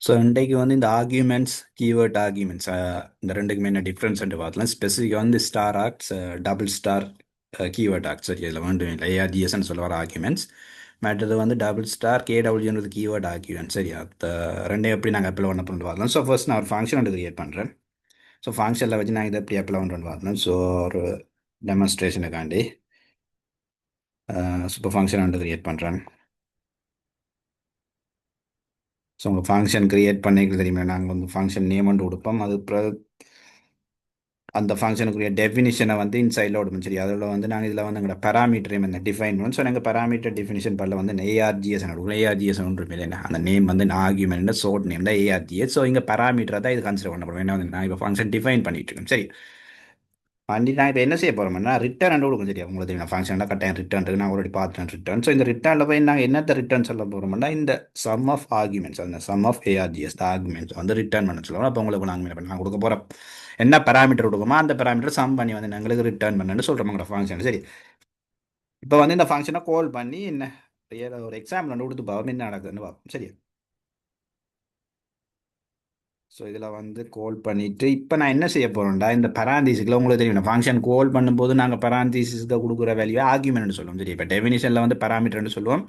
So இன்றைக்கு வந்து இந்த ஆர்கியூமெண்ட்ஸ் கீவேர்ட் ஆர்கியூமெண்ட்ஸ் இந்த ரெண்டுக்குமே என்ன டிஃப்ரென்ஸ் பார்க்கலாம். ஸ்பெசிஃபிக்காக வந்து star arts double star keyword arts சரி இதில் வேண்டும் இல்லை ஏஆர்ஜிஎஸ்ன்னு சொல்ல வர ஆர்கியூமெண்ட்ஸ். மற்றது வந்து டபுள் ஸ்டார் கேடபிள்யூன்றது கீவேர்ட் ஆர்கியூமெண்ட் சரி அந்த ரெண்டையும் எப்படி நாங்கள் அப்ளை பண்ண பண்ணிட்டு பார்க்கலாம். ஸோ ஃபர்ஸ்ட் நான் ஒரு ஃபங்க்ஷன் ஒன்று கிரியேட் பண்ணுறேன். ஸோ ஃபங்க்ஷனில் வச்சு நாங்கள் இதை எப்படி அப்ளை பண்ணுறோன்னு பார்க்கலாம். ஸோ ஒரு டெமான்ஸ்ட்ரேஷனுக்காண்டி சூப்பர் ஃபங்க்ஷன் ஒன்று கிரியேட் பண்ணுறேன். ஸோ உங்கள் ஃபங்க்ஷன் கிரியேட் பண்ணிக்கிறது தெரியுமா, நாங்கள் வந்து ஃபங்க்ஷன் நேம் ஒன்று கொடுப்போம். அது அந்த ஃபங்க்ஷனுக்குரிய டெஃபினிஷனை வந்து இன்சைடில் விடுவோம். சரி அதில் வந்து நாங்கள் இதில் வந்து எங்களோட பேராமீட்டரையும் வந்து டிஃபைன் பண்ணுவோம். ஸோ நாங்கள் பேராமீட்டர் டிஃபினிஷன் பண்ணல வந்து ஏஆர்ஜிஎஸ் கொடுக்கலாம். ஏஆர்ஜிஎஸ் ஒன்று இல்லை அந்த நேம் வந்து ஆர்கியூமெண்ட் சோட் நேம் தான் ஏஆர்ஜிஎஸ். ஸோ இங்கே பேராமீட்டரை தான் இது கன்சிடர் பண்ண போகிறோம். ஏன்னா வந்து நான் இப்போ ஃபங்க்ஷன் டிஃபைன் பண்ணிட்டு இருக்கேன். சரி பண்ணி நான் இப்போ என்ன செய்ய போகிறோம்னா ரிட்டர்ன் கொடுக்கும். சரியா உங்களுக்கு தெரியும் ஃபங்க்ஷனில் கட்டாயம் ரிட்டர்ன் இருக்குது. நான் ஆல்ரெடி பார்த்துட்டேன் ரிட்டர்ன். ஸோ இந்த ரிட்டர்னில் போய் நாங்கள் என்னத்தை ரிட்டர்ன் சொல்ல போகிறோம்னா இந்த சம் ஆஃப் ஆர்குமெண்ட்ஸ் அந்த சம் ஆஃப் ஏஆர்ஜிஎஸ் ஆர்குமெண்ட்ஸ் வந்து ரிட்டர்ன் பண்ண சொல்லுவோம். அப்போ உங்களுக்கு நாங்கள் நான் கொடுக்க போகிறோம் என்ன பேராமீட்டர் கொடுக்குமோ அந்த பேராமீட்டர் சம் பண்ணி வந்து எங்களுக்கு ரிட்டர்ன் பண்ணுன்னு சொல்கிறோம் உங்களோட ஃபங்க்ஷன். சரி இப்போ வந்து இந்த ஃபங்க்ஷனை கால் பண்ணி என்ன ஒரு எக்ஸாம்பிள் ஒன்று கொடுத்து பார்ப்போம் என்ன நடக்குதுன்னு பார்ப்போம். சரி ஸோ இதில் வந்து கால் பண்ணிவிட்டு இப்போ நான் என்ன செய்ய போகிறேன்டா இந்த பராந்தீஸுக்குள்ள உங்களுக்கு தெரியும் ஃபங்க்ஷன் கால் பண்ணும்போது நாங்கள் பராந்தீஸுக்கு கொடுக்குற வேல்யூ ஆர்குமெண்ட்னு சொல்லுவோம். சரி இப்போ டெஃபினிஷனில் வந்து பராமீட்டர்னு சொல்லுவோம்.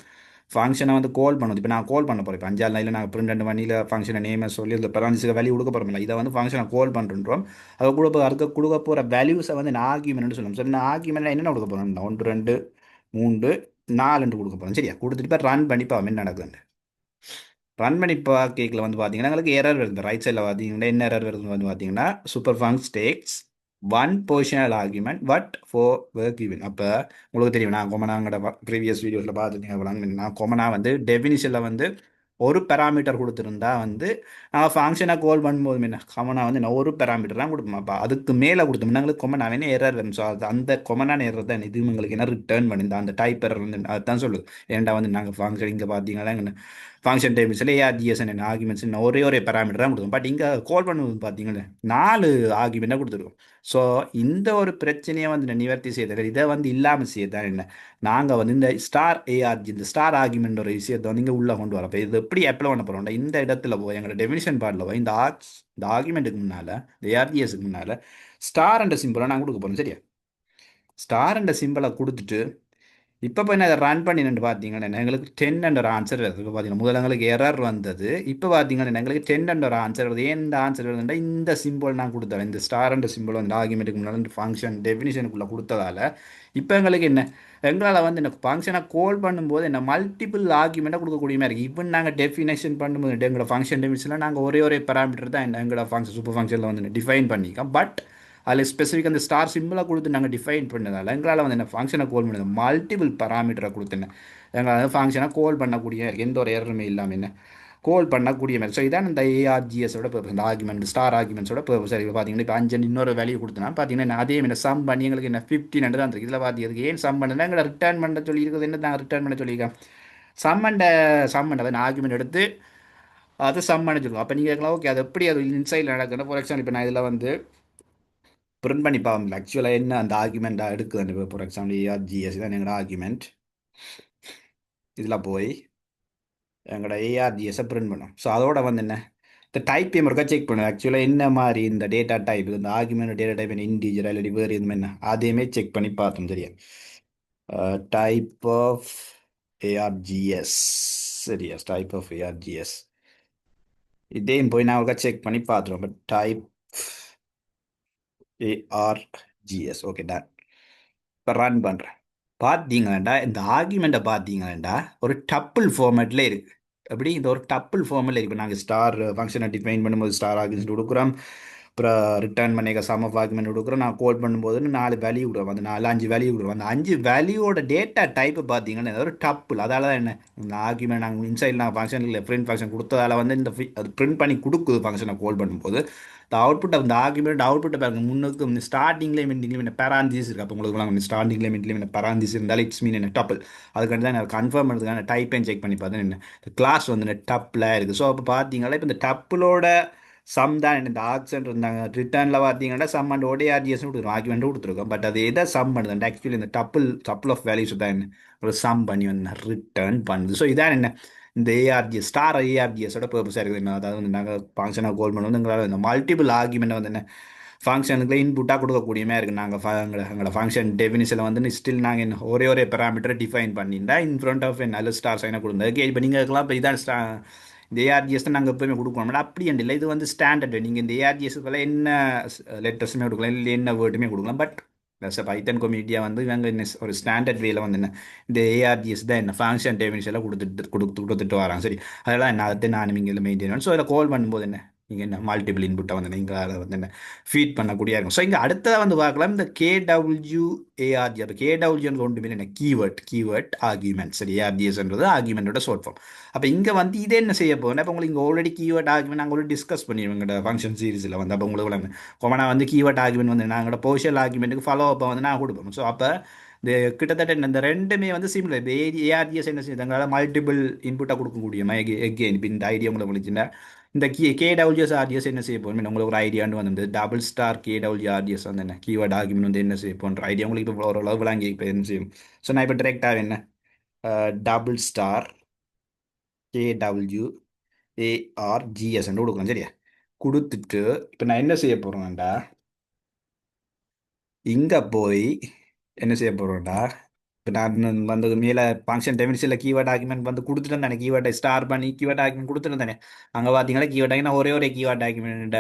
ஃபங்க்ஷனை வந்து கால் பண்ணுது. இப்போ நான் கால் பண்ண போகிறேன். இப்போ 5 நாளில் நாங்கள் பிரிண்ட் 2 மணியில் ஃபங்க்ஷனை நேமை சொல்லி இந்த பராந்தீஸுக்கு வேல்யூ கொடுக்க போகிறோம். இதை வந்து ஃபங்க்ஷனை கால் பண்ணுறோம். அதை அதுக்கு கொடுக்க போகிற வேல்யூஸை வந்து நான் ஆர்குமெண்ட்னு சொல்லுவோம். சரி நான் ஆர்குமெண்ட்டில் என்னென்ன கொடுக்க போகிறோம் 1 2 3 4 கொடுக்க போகிறோம். சரியா கொடுத்துட்டு இப்போ ரன் பண்ணி இப்போ என்ன நடக்குதுன்னு ரன் பண்ணி கேக்கில் வந்து பார்த்தீங்கன்னா எங்களுக்கு எரர் வருது. ரைட் சைடில் பார்த்தீங்கன்னா என்ன எரர் வருதுன்னு வந்து பார்த்தீங்கன்னா super funcs takes one positional argument but four were given. அப்போ உங்களுக்கு தெரியும் நான் கொமனாங்கட ப்ரீவியஸ் வீடியோஸில் பார்த்துட்டீங்க. நான் கொமனா வந்து டெஃபினிஷனில் வந்து ஒரு பேராமீட்டர் கொடுத்துருந்தா வந்து நான் ஃபங்க்ஷனை கால் பண்ணும்போது என்ன கொமனா வந்து நான் ஒரு பேராமீட்டர் தான் கொடுப்போம். அப்போ அதுக்கு மேலே கொடுத்தோம்னா எங்களுக்கு கொமனா வேணும் எரர் வரும். ஸோ அது அந்த கொமனான எரர் தான் இது உங்களுக்கு என்ன ரிட்டர்ன் பண்ணியிருந்தா அந்த டைப் எரர் வந்து அதுதான் சொல்லுது. ஏன்டா வந்து நாங்கள் ஃபங்க்ஷன் இங்கே பார்த்தீங்கன்னா ஃபங்க்ஷன் டைப்ஸில் ஏஆர்ஜிஎஸ்என் என்ன ஆர்குமெண்ட்ஸ் ஒரே பேராமீட்டர் தான் கொடுக்கும். பட் இங்கே கால் பண்ணுவது பார்த்தீங்கன்னா 4 ஆர்குமெண்ட்டாக கொடுத்துருக்கோம். ஸோ இந்த ஒரு பிரச்சனையை வந்து நிவர்த்தி செய்த இதை வந்து இல்லாமல் செய்யத்தான் என்ன நாங்கள் வந்து இந்த ஸ்டார் ஏஆர்ஜி இந்த ஸ்டார் ஆர்குமெண்ட் ஒரு விஷயத்தை வந்து இங்கே உள்ளே கொண்டு வரப்போ இது எப்படி அப்ளை பண்ண போகிறோம் இந்த இடத்துல போய் எங்களோட டெஃபினிஷன் பார்ட்டில் போய் இந்த ஆர்குமெண்ட்டுக்கு முன்னால் இந்த ஏஆர்ஜிஎஸ்க்கு முன்னால் ஸ்டார் என்ற சிம்பிளை நான் கொடுக்க போகிறோம். சரியா ஸ்டார் என்ற சிம்பிளை கொடுத்துட்டு இப்போ போய் நான் அதை ரன் பண்ணிட்டு பார்த்தீங்கன்னா எங்களுக்கு 10 என்ற ஒரு ஆன்சர் வருது. இப்போ பார்த்தீங்கன்னா முதல்ல எங்களுக்கு எரர் வந்தது. இப்போ பார்த்தீங்கன்னா எங்களுக்கு 10 என்ற ஒரு ஆன்சர் வருது. ஏன் இந்த ஆன்சர் வருதுன்னா இந்த சிம்பிள் நான் கொடுத்தேன். இந்த ஸ்டார் என்ற சிம்பிள் வந்து ஆர்குமெண்ட்டுக்கு முன்னாடி ஃபங்க்ஷன் டெஃபினிஷனுக்குள்ளே கொடுத்ததால இப்போ எங்களுக்கு என்ன எங்களால் வந்து இந்த ஃபங்க்ஷனை கால் பண்ணும்போது என்ன மல்டிபிள் ஆர்குமெண்ட்டாக கொடுக்கக்கூடிய மாதிரி இருக்குது. இப்போ நாங்கள் டெஃபினேஷன் பண்ணும்போது எங்களோட ஃபங்க்ஷன் டெஃபினிஷனில் நாங்கள் ஒரே பேராமீட்டர் தான் எங்களோட ஃபங்க்ஷன் சூப்பர் ஃபங்க்ஷனில் வந்து டிஃபைன் பண்ணிக்கோம். பட் அதில் ஸ்பெசிஃபிக் அந்த ஸ்டார் சிம்பிளாக கொடுத்து நாங்கள் டிஃபைன் பண்ணதால் எங்களால் வந்து என்ன ஃபங்க்ஷனை கால் பண்ணது மல்டிபிள் பராமீட்டரை கொடுத்துனேன் எங்களால் ஃபங்க்ஷனை கால் பண்ணக்கூடிய எந்த ஒரு எரருமே இல்லாமல் என்ன கால் பண்ணக்கூடிய மாதிரி. ஸோ இதான் இந்த ஏஆர்ஜிஎஸோட பர்பஸ். இந்த ஆர்குமெண்ட் ஸ்டார் ஆர்குமெண்ட்ஸோட பர்பஸ். சரி பார்த்தீங்கன்னா இப்போ 5 இன்னொரு வேல்யூ கொடுத்தனா பார்த்தீங்கன்னா அதே மாதிரி சம் பண்ணி எங்களுக்கு என்ன 15 தான் இருக்குது. இதில் பார்த்தீங்க ஏன் சம் பண்ணுன்னா எங்களை ரிட்டர்ன் பண்ண சொல்லியிருக்கிறது என்ன நாங்கள் ரிட்டர்ன் பண்ண சொல்லியிருக்கேன் சம்மண்டை அதை ஆர்குமெண்ட் எடுத்து அதை சம் பண்ண சொல்லுவோம். அப்போ நீங்கள் கேட்கலாம் ஓகே அது எப்படி அது இன்சைடில் நடக்குதுன்னா ஃபார் எக்ஸாம்பிள் இப்போ நான் இதில் வந்து பிரிண்ட் பண்ணி பார்ப்போம் ஆக்சுவலாக என்ன அந்த ஆர்குமெண்ட்டாக எடுக்குது. ஃபார் எக்ஸாம்பிள் ஏஆர்ஜிஎஸ் தான் எங்களோட ஆர்குமெண்ட். இதில் போய் எங்களோட ஏஆர்ஜிஎஸை பிரிண்ட் பண்ணும். ஸோ அதோட வந்து என்ன இந்த டைப் ஒருக்கா செக் பண்ணும். ஆக்சுவலாக என்ன மாதிரி இந்த டேட்டா டைப் இந்த ஆர்குமெண்ட் டேட்டா டைப் என்ன இன்டீஜர் இல்லாட்டி வேறு எதுவுமே என்ன அதையுமே செக் பண்ணி பார்த்தோம். சரியா டைப் ஆஃப் ஏஆர்ஜிஎஸ் சரியா டைப் ஆஃப் ஏஆர்ஜிஎஸ் இதையும் போய் நான் ஒருக்கா செக் பண்ணி பார்த்துருவோம். But type ARGS okay done. இப்போ ரன் பண்ணுறேன். பார்த்தீங்களாண்டா இந்த ஆர்குமெண்ட்டை பார்த்தீங்களாண்டா ஒரு டப்புள் ஃபார்மேட்டில் இருக்குது. எப்படி இந்த ஒரு டப்புள் ஃபார்மில் இருக்குது. நாங்கள் ஸ்டார் ஃபங்க்ஷனை டிஃபைன் பண்ணும்போது ஸ்டார் ஆர்குமெண்ட் கொடுக்குறோம். அப்புறம் ரிட்டர்ன் பண்ணிக்க சம் ஆஃப் ஆர்குமெண்ட் கொடுக்குறோம். நான் கோட் பண்ணும்போது 4 வேல்யூ கொடுக்குறோம். அந்த 5 வேல்யூ கொடுக்குறோம். அந்த 5 வேல்யூவோட டேட்டா டைப்பு பார்த்தீங்கன்னா ஒரு டப்புள். அதால தான் என்ன இந்த ஆர்குமெண்ட் நாங்கள் இன்சைடில் நான் ஃபங்க்ஷனில் பிரிண்ட் ஃபங்க்ஷன் கொடுத்ததால வந்து இந்த அது பிரிண்ட் பண்ணி கொடுக்குது ஃபங்க்ஷனை கோல் பண்ணும்போது இந்த அவுட்புட் அந்த ஆர்குமெண்ட் அவுட்புட்டை பாருங்க முன்னுக்கு இந்த ஸ்டார்டிங்லேயும் எண்டிங்லேயும் என்ன பேராந்திஸ் இருக்குது. அப்போ உங்களுக்கு ஸ்டார்டிங்லேயும் எண்ட்லேயும் என்ன பேராந்திஸ் இருந்தாலும் இட்ஸ் மீன் என்ன டப்பிள். அதுக்காண்டி தான் நான் கன்ஃபார்ம் பண்ணுறதுக்கான டைப்பையும் செக் பண்ணி பார்த்தேன் என்ன இந்த கிளாஸ் வந்து இந்த டப்பில் இருக்குது. ஸோ அப்போ பார்த்தீங்கன்னா இப்போ இந்த டப்பிலோட சம் தான் இந்த ஆக்சன் இருந்தாங்க. ரிட்டர்னில் பார்த்தீங்கன்னா சம் அண்ட் ஓடிஆர்ஜிஎஸ் கொடுத்துருக்கோம் ஆர்குமெண்ட் கொடுத்துருக்கோம். பட் அது எதை சம் பண்ணுது ஆக்சுவலி இந்த டப்புள் ஆஃப் வேல்யூஸ் தான் என்ன ஒரு சம் பண்ணி வந்து ரிட்டர்ன் பண்ணுது. ஸோ இதான் என்ன இந்த ஏஆர்ஜிஎஸ் ஸ்டார் ஏஆர்ஜிஎஸோட பர்பஸாக இருக்குது என்ன, அதாவது வந்து நாங்கள் ஃபங்க்ஷனாக கால் பண்ண வந்து எங்களால் இந்த மல்டிபிள் ஆர்குமெண்ட் வந்து என்ன ஃபங்க்ஷனுக்கு இன்புட்டாக கொடுக்கக்கூடியமே இருக்குது. நாங்கள் எங்களோட ஃபங்க்ஷன் டெஃபினிஷனில் வந்து ஸ்டில் நாங்கள் என்ன ஒரே பேராமீட்டரை டிஃபைன் பண்ணியிருந்தா இன் ஃப்ரண்ட் ஆஃப் நல்ல ஸ்டார் சைனை கொடுங்க. ஓகே, இப்போ நீங்கள் இருக்கலாம் இப்போ இதான் இந்த ஏஆர்ஜிஎஸ் தான் நாங்கள் எப்பவுமே கொடுக்கணும் அப்படி இல்லை. இது வந்து ஸ்டாண்டர்டு. நீங்கள் இந்த ஏஆர்ஜிஎஸ்க்குள்ள என்ன லெட்டர்ஸுமே கொடுக்கலாம், இல்லை என்ன வேர்டுமே கொடுக்கலாம். பட் ப்ளஸ் பைத்தன் கொமிட்டியா வந்து இவங்க என்ன ஒரு ஸ்டாண்டர்ட் வேல வந்து என்ன இந்த ஏஆர்ஜிஎஸ் தான் என்ன ஃபங்க்ஷன் டெஃபினிஷன் எல்லாம் கொடுத்துட்டு வராங்க. சரி, அதெல்லாம் என்ன அதை நானும் இங்கே மெயின்டைன் பண்ணணும். ஸோ இதில் கால் பண்ணும்போது என்ன நீங்கள் என்ன மல்டிபிள் இன்புட்டை வந்து நீங்கள் அதை வந்து என்ன ஃபீட் பண்ணக்கூடிய இருக்கும். ஸோ இங்கே அடுத்ததாக வந்து பார்க்கலாம் இந்த கேடபிள்யூஏஆர்ஜி. அப்போ கேடபிள்யூன்னு கொண்டு போய் என்ன கீவேர்ட் ஆர்கியூமெண்ட். சரி, ஏஆர்ஜிஎஸ்ன்றது ஆர்கியூமெண்ட்டோட ஷார்ட் ஃபார்ம். அப்போ இங்கே வந்து இதே என்ன செய்ய போகுதுன்னா, இப்போ உங்களுக்கு இங்கே ஆல்ரெடி கீவேர்ட் ஆர்குமெண்ட் நாங்கள் ஆல்ரெடி டிஸ்கஸ் பண்ணிடுவோம் ஃபங்க்ஷன் சீரிஸில் வந்து. அப்போ உங்களுக்கு கொமனா வந்து கீவேர்ட் ஆர்குமெண்ட் வந்து நாங்களோட போஷியல் ஆர்குமெண்ட்டுக்கு ஃபாலோ அப்போ வந்து நான் கொடுப்போம். ஸோ அப்போ இந்த கிட்டத்தட்ட இந்த ரெண்டுமே வந்து சிமிலர். இப்போ ஏஆர்ஜிஎஸ் என்ன செய்யுது, எங்களால் மல்டிபிள் இன்புட்டாக கொடுக்கக்கூடிய எகெயின் இப்போ இந்த ஐடியா உங்களுக்கு முடிச்சுன்னா இந்த கேடபிள்யூஎஸ் ஆர்ஜிஎஸ் என்ன செய்ய போகும் உங்களுக்கு ஒரு ஐடியான்னு வந்து டபுள் ஸ்டார் கேடபிள்யூஆர்ஜிஎஸ் வந்து என்ன கீவேர்ட் ஆர்குமெண்ட் வந்து என்ன செய்ய போன்ற ஐடியா உங்களுக்கு இப்போ ஒரு அளவு விளங்கி இப்போ என்ன செய்யும். ஸோ நான் இப்போ டிரெக்டாக என்ன டபுள் ஸ்டார் கேடபிள்யூஏஆர்ஜிஎஸ் கொடுக்கலாம். சரியா, கொடுத்துட்டு இப்போ நான் என்ன செய்ய போகிறேன்டா, இங்கே போய் என்ன செய்ய போகிறோம்டா, இப்போ நான் வந்து மேலே ஃபங்க்ஷன் டெஃபினிஷனில் கீவேர்ட் டாக்குமெண்ட் வந்து கொடுத்துட்டு தானே, கீவேர்டை ஸ்டார் பண்ணி கீவேர்ட் டாக்குமெண்ட் கொடுத்துட்டு தானே. அங்கே பார்த்தீங்கன்னா கீவேர்ட் டாக்குமெண்ட் ஒரே கீவேர்ட் டாக்குமெண்ட்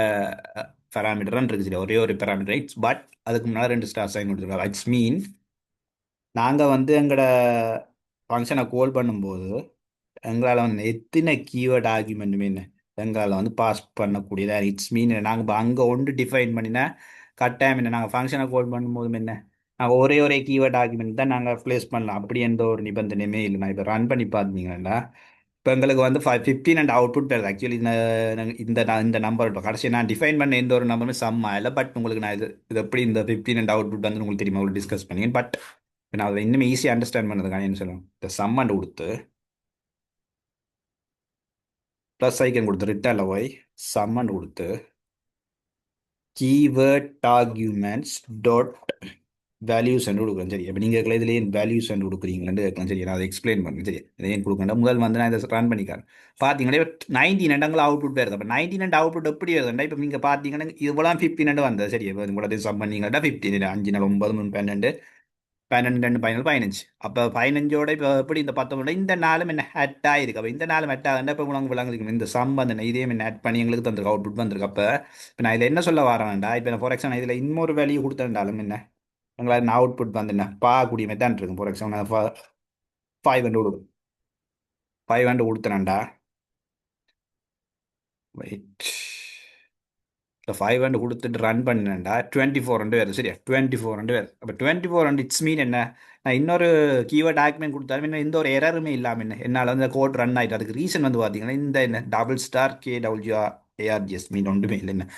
பேராமீட்டர்னு இருக்குது. சரி, ஒரே பேராமீட்டர் இட்ஸ். பட் அதுக்கு முன்னாடி ரெண்டு ஸ்டார் சைன் கொடுத்துருக்காங்க. இட்ஸ் மீன் நாங்கள் வந்து எங்களோட ஃபங்க்ஷனை கால் பண்ணும்போது எங்களால் வந்து எத்தனை கீவேர்ட் ஆர்குமெண்ட்டுமே என்ன எங்களால் வந்து பாஸ் பண்ணக்கூடியதாக இட்ஸ் மீன். நாங்கள் இப்போ அங்கே ஒன்று டிஃபைன் பண்ணினா கட்டாயம் என்ன நாங்கள் ஃபங்க்ஷனை கோட் பண்ணும்போதும் என்ன நாங்கள் ஒரே கீவேர்ட் ஆர்குமெண்ட் தான் நாங்கள் ப்ளேஸ் பண்ணலாம். அப்படி எந்த ஒரு நிபந்தனையுமே இல்லை. நான் இப்போ ரன் பண்ணி பார்த்தீங்கன்னா இப்போ எங்களுக்கு வந்து 15 அண்ட் அவுட்புட் வருது. ஆக்சுவலி இந்த நம்பர் இப்போ கடைசி நான் டிஃபைன் பண்ண எந்த ஒரு நம்பருமே சம் ஆகலை. பட் உங்களுக்கு நான் இது எப்படி இந்த 15 அண்ட் அவுட்புட் வந்து உங்களுக்கு தெரியுமா, உங்களுக்கு டிஸ்கஸ் பண்ணி. பட் நான் அதை இன்னும் ஈஸியாக அண்டர்ஸ்டாண்ட் பண்ணதுக்கான என்ன சொல்லணும், இந்த சம் அண்ட் கொடுத்து ப்ளஸ் ஐக்கன் கொடுத்து ரிட்டர்ன் போய் சம்மன் கொடுத்து கீவேர்ட் ஆர்கியூமெண்ட்ஸ் டாட் வேல்யூஸ் என்று கொடுக்குறேன். சரி, அப்போ நீங்கள் இதில் ஏன் வேல்யூஸ் என்று கொடுக்குறீங்களேன்னு கேட்கலாம். சரி, நான் அதை எக்ஸ்பிளைன் பண்ணுறேன். சரி, இதை ஏன் கொடுக்கணும் முதல் வந்து நான் இதை ரன் பண்ணிக்கிறேன். பார்த்தீங்கன்னா இப்போ 19 அண்டங்கள் அவுட்புட் வருது. அப்போ 19 அண்ட் அவுட்புட் எப்படி வருதுண்டா, இப்போ நீங்கள் பார்த்தீங்கன்னா இவ்வளோ 15 அண்டு வந்தது. சரி, இப்போ உங்களோட சம் பண்ணீங்கன்னா 15 5 நாள் 9 3 12 12 2 15 15. அப்போ 15ஓட இப்போ எப்படி இந்த 19 இந்த நாளும் என்ன ஆட் ஆயிருக்கு. அப்போ இந்த நாளும் ஆட் ஆகுதுன்னா இப்போ உங்களுக்கு விளங்குது இந்த சம் வந்து இதே என்ன ஆட் பண்ணி எங்களுக்கு தந்திருக்கு, அவுட்புட் வந்திருக்கு. அப்போ இப்போ நான் இதில் என்ன சொல்ல வரேன்டா, இப்போ ஃபார் எக்ஸாம்பிள் இதில் இன்னொரு வேல்யூ கொடுத்துருந்தாலும் என்ன எங்களால் நான் அவுட்புட் வந்து என்ன பார்க்கக்கூடிய மெத்தான் இருக்கும். ஃபார் எக்ஸாம்பிள் 500 கொடுக்கும். 500 கொடுத்துறேன்டா. வெயிட், இப்போ 500 கொடுத்துட்டு ரன் பண்ணினேன்டா 24 வேறு. சரியா, 24 வேறு. அப்போ 24 இட்ஸ் மீன் என்ன நான் இன்னொரு கீவேர்ட் டாக்குமெண்ட் கொடுத்தாலும் என்ன எந்த ஒரு எரருமே இல்லாமல் என்ன என்னால் வந்து கோட் ரன் ஆகிட்டு. அதுக்கு ரீசன் வந்து பார்த்தீங்கன்னா இந்த என்ன டபுள் ஸ்டார் கேடபிள்யூஏஆர்ஜிஎஸ் மீன் ஒன்றுமே இல்லை. என்ன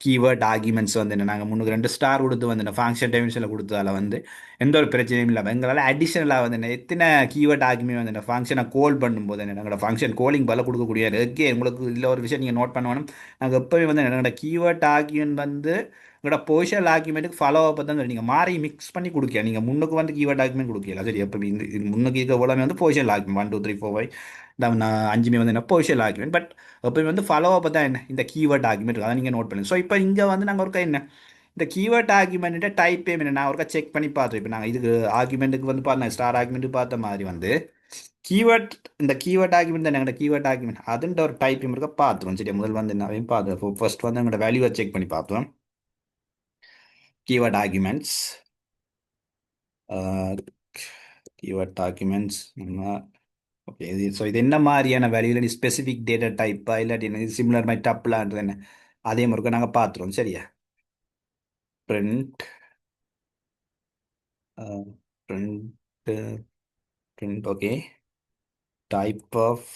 கீவேர்ட் ஆர்குமெண்ட்ஸ் வந்து என்ன நாங்கள் முன்னுக்கு 2 ஸ்டார் கொடுத்து வந்து என்ன ஃபங்க்ஷன் டைமென்ஷனில் கொடுத்ததால வந்து எந்த ஒரு பிரச்சனையும் இல்லாமல் எங்களால் அடிஷனலாக வந்து என்ன எத்தனை கீவேர்ட் ஆர்குமெண்ட் வந்து என்ன ஃபங்க்ஷனை கால் பண்ணும்போது என்ன எங்களோட ஃபங்க்ஷன் கோலிங் பதில் கொடுக்கக்கூடிய ஓகே. உங்களுக்கு இதில் ஒரு விஷயம் நீங்கள் நோட் பண்ணணும், நாங்கள் எப்போவுமே வந்து எங்களோட கீவேர்ட் ஆர்குமெண்ட் வந்து உங்களோட பொசிஷன் ஆர்குமெண்ட்டுக்கு ஃபாலோ அப்போ தான் நீங்கள் மாறி மிக்ஸ் பண்ணி கொடுக்க. நீங்கள் முன்னுக்கு வந்து கீவேர்ட் ஆர்குமெண்ட் கொடுக்கல. சரி, எப்போ இந்த முன்னுக்கு இருக்க எல்லாமே வந்து பொசிஷன் ஆர்குமெண்ட் 1 2 3 4 5 நான் 5மே வந்து என்ன பொசிஷன் ஆர்குமெண்ட். பட் எப்போயுமே வந்து ஃபாலோ அப்போ தான் என்ன இந்த கீவேர்ட் ஆர்குமெண்ட் அதை நீங்கள் நோட் பண்ணுங்க. ஸோ இப்போ இங்கே வந்து நாங்கள் ஒருக்கா என்ன இந்த கீவேர்ட் ஆர்குமெண்ட்டு டைப் என்ன நான் ஒருக்கா செக் பண்ணி பார்த்தோம். இப்போ நாங்கள் இதுக்கு ஆர்குமெண்ட்டுக்கு வந்து பார்த்தேன் ஸ்டார் ஆர்குமெண்ட்டு பார்த்த மாதிரி வந்து கீவேர்ட் இந்த கீவேர்ட் ஆர்குமெண்ட் தான் எங்களோட கீவேர்ட் ஆர்குமெண்ட் அதுன்ற ஒரு டைப் இருக்க பார்த்துருவோம். சரி, முதல் வந்து என்னவையும் பார்த்து ஃபர்ஸ்ட் வந்து எங்களோட வேல்யூவை செக் பண்ணி பார்த்தோம். keyword arguments keyword arguments okay. So இது என்ன மாதிரியான வேல்யூ இல்லை ஸ்பெசிஃபிக் டேட்டா டைப்பா இல்லாட்டி என்ன சிமிலர் மாதிரி டப்லான்றது என்ன அதே மாதிரி நாங்கள் பார்த்துருவோம். சரியா, print print print okay type of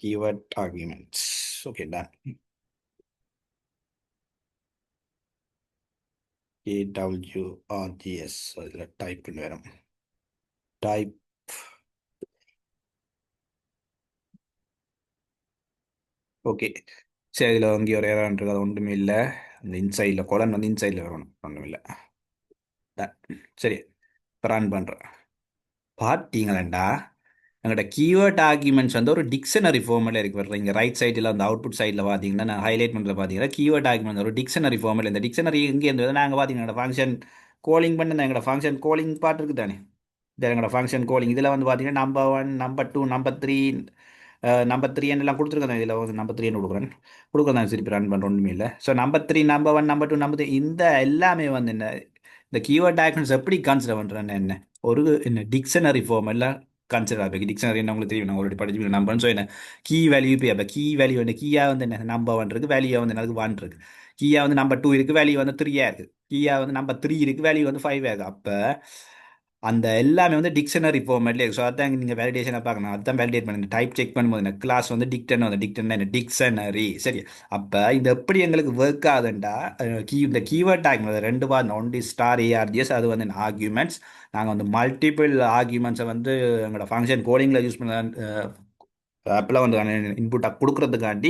keyword arguments. Okay, done. AWRGS அதில் டைப்னு வரும். Type okay. சரி, இதில் அங்கே ஒரு ஏறான்றது அது ஒன்றுமே இல்லை. அந்த இன்சைடில் கொலன் வந்து இன்சைடில் வரணும், ஒன்றும் இல்லை. சரி, இப்போ ரன் பண்ணுறேன். பார்த்தீங்களா, எங்களோட கீவேர்ட் ஆர்குமெண்ட்ஸ் வந்து ஒரு டிக்ஷனரி ஃபார்மில் இருக்கு. வர்ற இங்கே ரைட் சைடில் அந்த அவுட்புட் சைடில் பார்த்தீங்கன்னா, நான் ஹைலைட் பண்ணுறது பார்த்தீங்கன்னா கீவேர்ட் ஆர்குமெண்ட் ஒரு டிக்ஷனரி ஃபார்மில். இந்த டிக்ஷனரி எங்கே இருந்தது நாங்கள் பார்த்தீங்கன்னா ஃபங்க்ஷன் கோலிங் பண்ண எங்களோட ஃபங்க்ஷன் கோலிங் பார்ட் இருக்குது தானே. இது எங்களோட ஃபங்க்ஷன் கோலிங் இதில் வந்து பார்த்தீங்கன்னா number one, number two, number three, number three எல்லாம் கொடுத்துருக்கேன். இதில் வந்து நம்பர் த்ரீ கொடுக்குறேன் திருப்பி ரன் பண்ணுற ஒன்றுமே இல்லை. So number three, number one, number two, number three இந்த எல்லாமே வந்து என்ன, இந்த கீவேர்ட் டாக்குமெண்ட்ஸ் எப்படி கன்சிடர் பண்ணுறேன்னு என்ன ஒரு என்ன டிக்ஷனரி ஃபார்ம் எல்லாம் கன்சிடர் ஆகும். டிக்ஷனரி என்ன உங்களுக்கு தெரியும், நான் ஆல்ரெடி படிச்சு நம்பர்னு. ஸோ என்ன கீ வேல்யூ இப்போ அப்போ கீ வேல்யூ வந்து கீயா வந்து என்ன நம்பர் ஒன் இருக்கு, வேல்யூ வந்து எனக்கு ஒன் இருக்கு. கீயா வந்து நம்பர் டூ இருக்கு, வேல்யூ வந்து த்ரீயா இருக்கு. கீயா வந்து நம்பர் த்ரீ இருக்கு, வேல்யூ வந்து ஃபைவ் இருக்கு. அப்போ அந்த எல்லாமே வந்து டிக்ஷனரி ஃபார்மேட்ல இருக்கு. ஸோ அதான் நீங்கள் வேலிடேஷனை பார்க்கணும். அதுதான் வேலிடேட் பண்ணுங்க. டைப் செக் பண்ணும்போது என்ன கிளாஸ் வந்து டிக்டன் வந்து டிக்டன் என்ன டிக்ஷனரி. சரி, அப்போ இது எப்படி எங்களுக்கு ஒர்க் ஆகுதுண்டா, இந்த கீவேர்ட் டாக் ரெண்டு வாரம் ஒன்லி ஸ்டார் ஏஆர்ஜிஎஸ் அது வந்து ஆர்கியூமெண்ட்ஸ். நாங்கள் வந்து மல்டிபிள் ஆர்கியூமெண்ட்ஸை வந்து எங்களோட ஃபங்க்ஷன் கோடிங்கில் யூஸ் பண்ண ஆப்பில் வந்து இன்புட்டாக கொடுக்குறதுக்காண்டி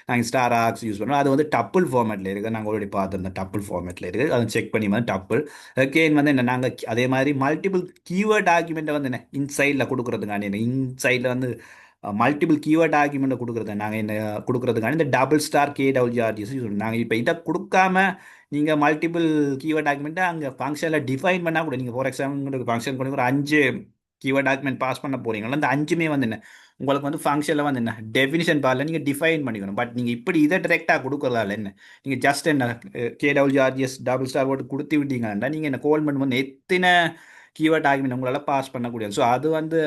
நாங்கள் ஸ்டார் ஆக்ஸ் யூஸ் பண்ணுறோம். அது வந்து டப்புள் ஃபார்மேட்டில் இருக்குது. நாங்கள் ஆல்ரெடி பார்த்துருந்தோம் டப்புள் ஃபார்மேட்டில் இருக்குது. அதை செக் பண்ணி வந்து டப்புள் அகெயின் வந்து என்ன நாங்கள் அதே மாதிரி மல்டிபிள் கீவேர்ட் டாக்குமெண்ட்டை வந்து என்ன இன்சைடில் கொடுக்குறதுக்காண்டி என்ன இன்சைடில் வந்து மல்டிபிள் கீவேர்ட் டாக்குமெண்ட்டை கொடுக்குறது நாங்கள் என்ன கொடுக்குறதுக்காண்டி இந்த டபுள் ஸ்டார் கேடபிள்யூஆர்டிஎஸ் யூஸ் பண்ணுறோம். நாங்கள் இப்போ இதை கொடுக்காம நீங்கள் மல்டிபிள் கீவேர்ட் டாக்குமெண்ட்டை அங்கே ஃபங்க்ஷனில் டிஃபைன் பண்ணால் கூட நீங்கள் ஃபார் எக்ஸாம்பிள் ஃபங்க்ஷன் பண்ணி ஒரு அஞ்சு கீவேர்ட் டாக்குமெண்ட் பாஸ் பண்ண போறீங்களா, அந்த அஞ்சுமே வந்து என்ன உங்களுக்கு வந்து ஃபங்க்ஷனில் வந்து என்ன டெஃபினிஷன் பார்ல நீங்கள் டிஃபைன் பண்ணிக்கணும். பட் நீங்கள் இப்படி இதை டிரெக்டாக கொடுக்குறதால என்ன நீங்கள் ஜஸ்ட் என்ன கேடபிள்யூஆர்ஜிஎஸ் டபுள் ஸ்டார் போட்டு கொடுத்து விட்டீங்கன்னா நீங்கள் என்ன கோல் பண்ணும்போது எத்தனை கீவேர்ட் ஆகுமே உங்களால் பாஸ் பண்ணக்கூடியது. ஸோ அது வந்து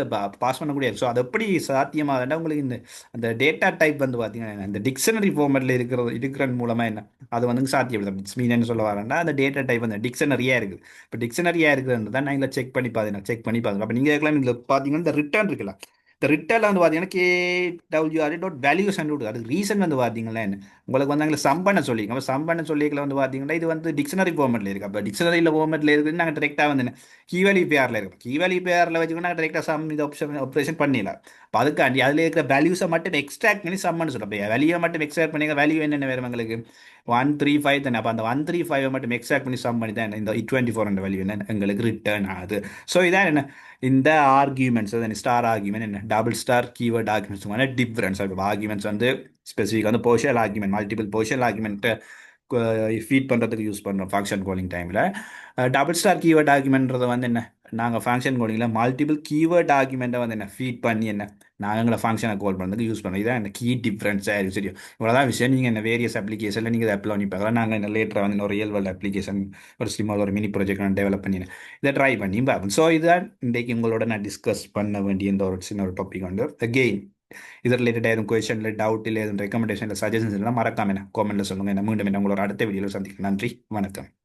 பாஸ் பண்ணக்கூடியது. ஸோ அது எப்படி சாத்தியமாகனா உங்களுக்கு இந்த அந்த டேட்டா டைப் வந்து பார்த்தீங்கன்னா இந்த டிக்ஷனரி ஃபார்மேட்டில் இருக்கிற மூலமாக என்ன அது வந்து சாத்தியப்படுது. இட்ஸ் மீன் என்ன சொல்ல வரேன்னா அந்த டேட்டா டைப் வந்து டிக்ஷனரியாக இருக்குது. இப்போ டிக்ஷனரியாக இருக்குதுன்னு தான் நான் இதில் செக் பண்ணி பார்த்துங்க. அப்போ நீங்கள் இருக்கலாம் இதில் பார்த்தீங்கன்னா இந்த ரிட்டர்ன் இருக்குல்ல, இந்த ரிட்டர்ல வந்து பார்த்தீங்கன்னா கேடபிள்யூஆர் டாட் வேல்யூஸ் விடுது. அதுக்கு ரீசன் வந்து பார்த்தீங்கன்னா என்ன உங்களுக்கு வந்து அங்கே சம் பண்ண சொல்லிங்க. அப்போ சம் பண்ண சொல்லிக்கல வந்து பார்த்தீங்கன்னா இது வந்து டிக்ஷனரி ஃபார்மேட்டில் இருக்குது. அப்போ டிக்ஷனரியில் ஃபார்மேட்டில் இருக்குது நாங்கள் டேரெக்டாக வந்து கீ வேல்யூ பேரில் இருக்கும். கீ வேல்யூ பேரில் வச்சுக்கணும் நாங்கள் டேரெக்டாக சம் இது ஆப்ரேஷன் பண்ணிடலாம். அப்போ அதுக்காண்டி அதில் இருக்கிற வேல்யூஸை மட்டும் எக்ஸ்ட்ராக்ட் பண்ணி சம் பண்ண சொல்லுவோம். அப்போ வேல்யூவை மட்டும் எக்ஸ்ட்ராக்ட் பண்ணி வேல்யூ என்னென்ன வேறு எங்களுக்கு 135 தானே. அப்போ அந்த 135 மட்டும் எக்ஸ்ட்ராக்ட் பண்ணி சம் பண்ணி தான் இந்த 24 வேல்யூ என்ன எங்களுக்கு ரிட்டர்ன் ஆகுது. ஸோ இதான் என்ன இந்த ஆர்கியூமெண்ட்ஸ் ஸ்டார் ஆர்கியூமெண்ட் என்ன double star keyword arguments difference. Arguments வந்து ஸ்பெசிஃபிக் வந்து போர்ஷியல் ஆர்கியூமெண்ட் மல்டிபிள் போர்ஷியல் ஆர்கியூமெண்ட் ஃபீட் பண்ணுறதுக்கு யூஸ் பண்ணுறோம் ஃபங்க்ஷன் காலிங் டைமில். டபுள் ஸ்டார் கீவேர்ட் ஆர்குமெண்ட்றது வந்து என்ன நாங்கள் ஃபங்க்ஷன் காலிங்கில் மல்டிபிள் கீவேர்ட் ஆர்குமெண்ட்டை வந்து என்ன ஃபீட் பண்ணி என்ன நாங்கள் எங்களை ஃபங்க்ஷனை கால் பண்ணுறதுக்கு யூஸ் பண்ணுறோம். இதான் என்ன கீ டிஃப்ரென்ஸாக இருக்குது. சரி, இவ்வளோதான் விஷயம். நீங்கள் என்ன வேரியஸ் அப்ளிகேஷனில் நீங்கள் இதை அப்ளை பண்ணி பார்க்கலாம். நாங்கள் என்ன லேட்டராக வந்து ஒரு ரியல் வேர்ல்டு அப்ளிகேஷன் ஒரு ஸ்லிம்மாக ஒரு மினி ப்ராஜெக்ட் நான் டெவலப் பண்ணினேன். இதை ட்ரை பண்ணி பார்ப்போம். ஸோ இதுதான் இன்றைக்கு உங்களோட நான் டிஸ்கஸ் பண்ண வேண்டிய இந்த ஒரு சின்ன ஒரு டாபிக் வந்து அகெயின் இது ரிலேட்டட் எதுவும் கொஸ்டின் இல்லை டவுட் இல்லை எதுவும் ரெக்கமெண்டேஷன் இல்லை சஜஷன்ஸ் இல்லை மறக்காம என்ன காமெண்ட்ல சொல்லுங்கள். என்ன மீண்டும் என்ன உங்களோட அடுத்த வீடியோவில் சந்திக்கிறேன். நன்றி, வணக்கம்.